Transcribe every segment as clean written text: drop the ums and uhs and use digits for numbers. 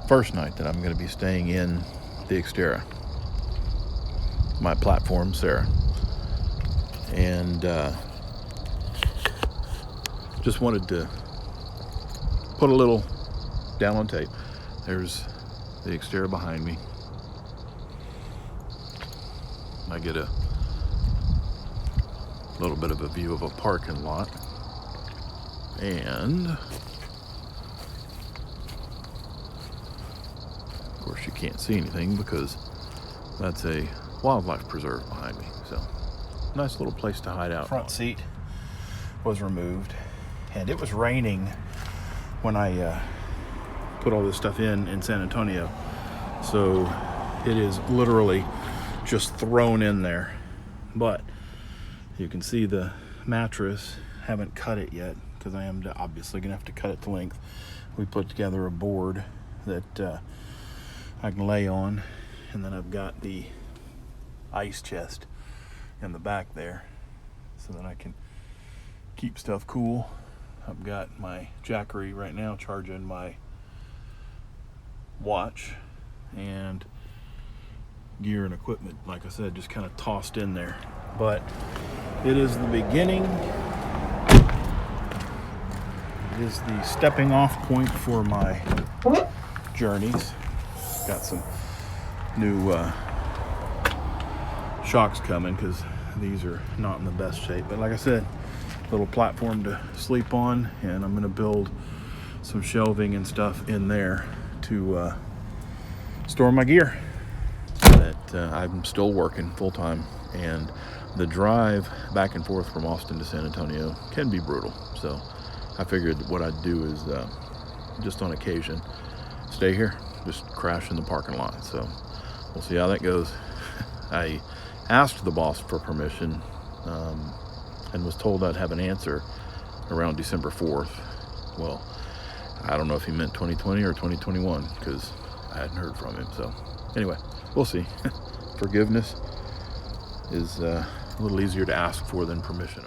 first night that I'm going to be staying in the Xterra, my platform, Sara. And just wanted to put a little down on tape. There's the Xterra behind me. I get a little bit of a view of a parking lot. And of course you can't see anything because that's a wildlife preserve behind me. So nice little place to hide out. Front seat was removed, and it was raining when I put all this stuff in San Antonio. So it is literally just thrown in there. But you can see the mattress, haven't cut it yet because I am obviously gonna have to cut it to length. We put together a board that I can lay on, and then I've got the ice chest in the back there so that I can keep stuff cool. I've got my Jackery right now charging my watch, and gear and equipment, like I said, just kind of tossed in there. But it is the beginning. It is the stepping off point for my journeys. Got some new shocks coming because these are not in the best shape. But like I said, little platform to sleep on, and I'm going to build some shelving and stuff in there to store my gear that I'm still working full time. And the drive back and forth from Austin to San Antonio can be brutal. So I figured what I'd do is just on occasion stay here, just crash in the parking lot. So we'll see how that goes. I asked the boss for permission and was told I'd have an answer around December 4th. Well, I don't know if he meant 2020 or 2021 because I hadn't heard from him. So anyway, we'll see. Forgiveness is a little easier to ask for than permission.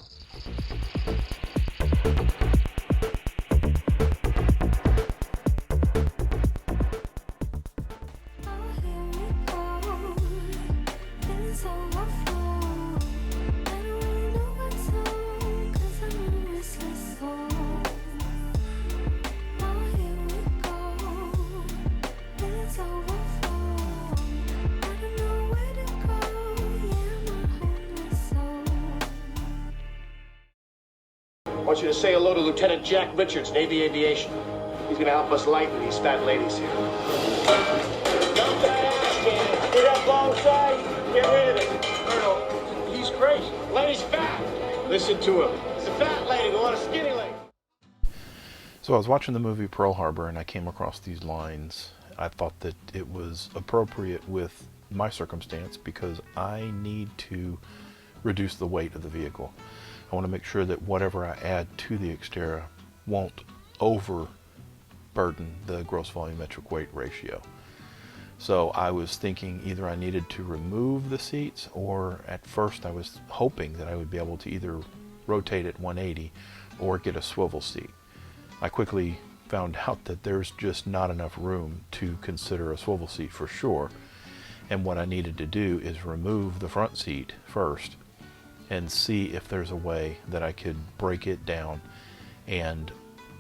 I want you to say hello to Lieutenant Jack Richards, Navy Aviation. He's gonna help us lighten these fat ladies here. Dump that ass can. Get up alongside, get rid of it. Colonel, he's crazy. Lady's fat. Listen to him. It's a fat lady, we want a skinny lady. So I was watching the movie Pearl Harbor and I came across these lines. I thought that it was appropriate with my circumstance because I need to reduce the weight of the vehicle. I want to make sure that whatever I add to the Xterra won't overburden the gross volumetric weight ratio. So I was thinking either I needed to remove the seats, or at first I was hoping that I would be able to either rotate at 180 or get a swivel seat. I quickly found out that there's just not enough room to consider a swivel seat for sure. And what I needed to do is remove the front seat first and see if there's a way that I could break it down and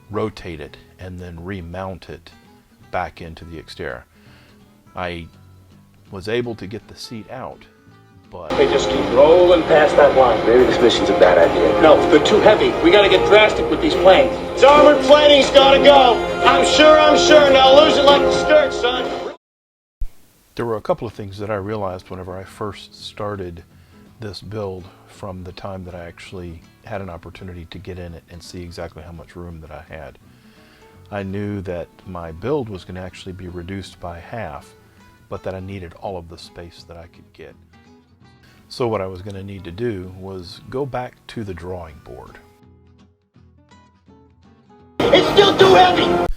rotate it and then remount it back into the Xterra. I was able to get the seat out, but They just keep rolling past that line. Maybe this mission's a bad idea. No, they're too heavy. We gotta get drastic with these planes. This armored plating's gotta go. I'm sure. Now lose it like the skirt, son. there were a couple of things that I realized whenever I first started this build from the time that I actually had an opportunity to get in it and see exactly how much room that I had. I knew that my build was going to actually be reduced by half, but that I needed all of the space that I could get. So what I was going to need to do was go back to the drawing board. It's still too heavy!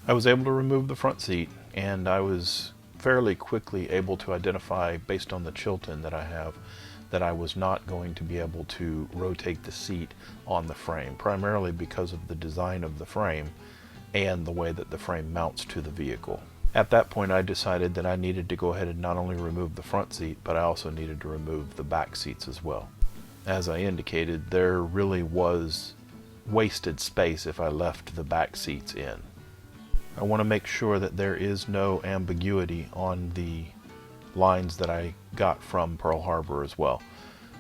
I was able to remove the front seat, and I was fairly quickly able to identify, based on the Chilton that I have, that I was not going to be able to rotate the seat on the frame, primarily because of the design of the frame and the way that the frame mounts to the vehicle. At that point, I decided that I needed to go ahead and not only remove the front seat, but I also needed to remove the back seats as well. As I indicated, there really was wasted space if I left the back seats in. I want to make sure that there is no ambiguity on the lines that I got from Pearl Harbor as well.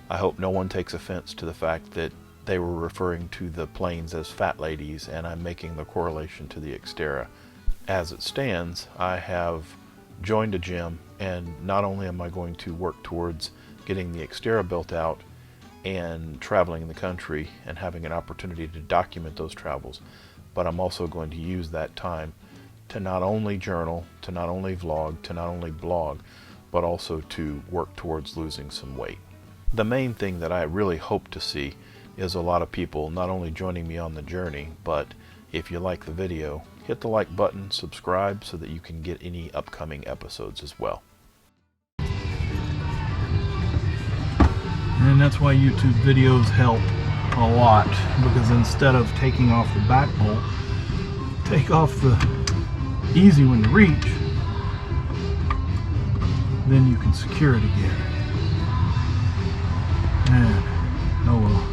I hope no one takes offense to the fact that they were referring to the planes as fat ladies and I'm making the correlation to the Xterra. As it stands, I have joined a gym, and not only am I going to work towards getting the Xterra built out and traveling the country and having an opportunity to document those travels, but I'm also going to use that time to not only journal, to not only vlog, to not only blog, but also to work towards losing some weight. The main thing that I really hope to see is a lot of people not only joining me on the journey, but if you like the video, hit the like button, subscribe so that you can get any upcoming episodes as well. And that's why YouTube videos help a lot, because instead of taking off the back bolt, take off the easy one to reach, then you can secure it again. And oh well.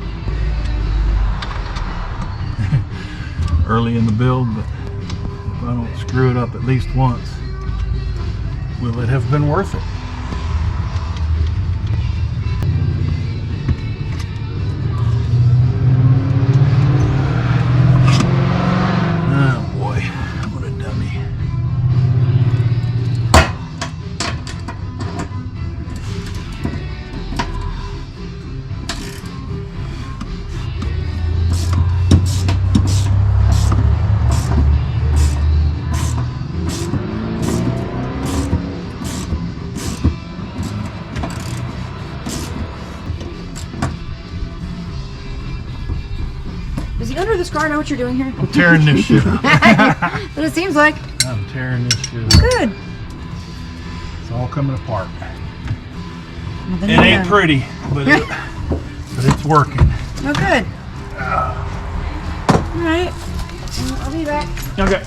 Early in the build, but if I don't screw it up at least once, will it have been worth it? Oh boy, what a dummy. Does the owner of this car know what you're doing here? I'm tearing this shit up. But it seems like. I'm tearing this shit up. Good. It's all coming apart. Nothing It ain't pretty, but it's working. Oh, good. All right. I'll be back. Okay.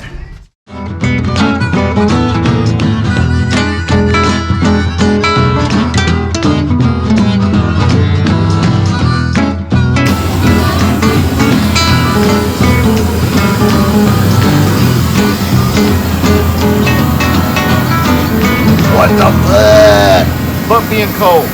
What the fuck? But being cold.